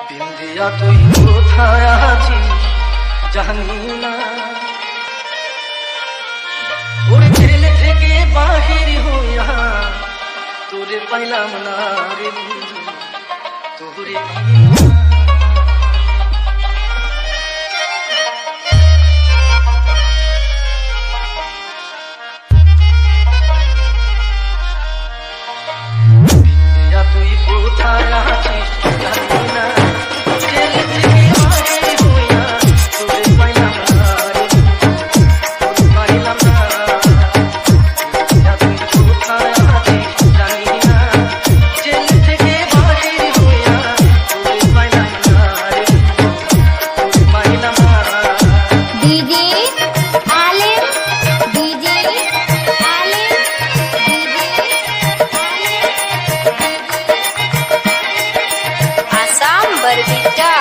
বিন্দিয়া তুই কোথায় আছিস জানি না, ওর জেল থেকে বাহির হইয়া তোরে পাইলাম না রে বন্ধু, তোরে পাইলাম না। বিন্দিয়া তুই কোথায় আছিস জানি না, জেল থেকে বাহির হইয়া তোরে পাইলাম না রে বন্ধু, তোরে পাইলাম না। বিন্দিয়া তুই কোথায় আছিস জানি না, জেল থেকে বাহির হইয়া তোরে পাইলাম না রে বন্ধু, তোরে পাইলাম না। डीजे आलिम डीजे आलिम डीजे आसाम बरबीटा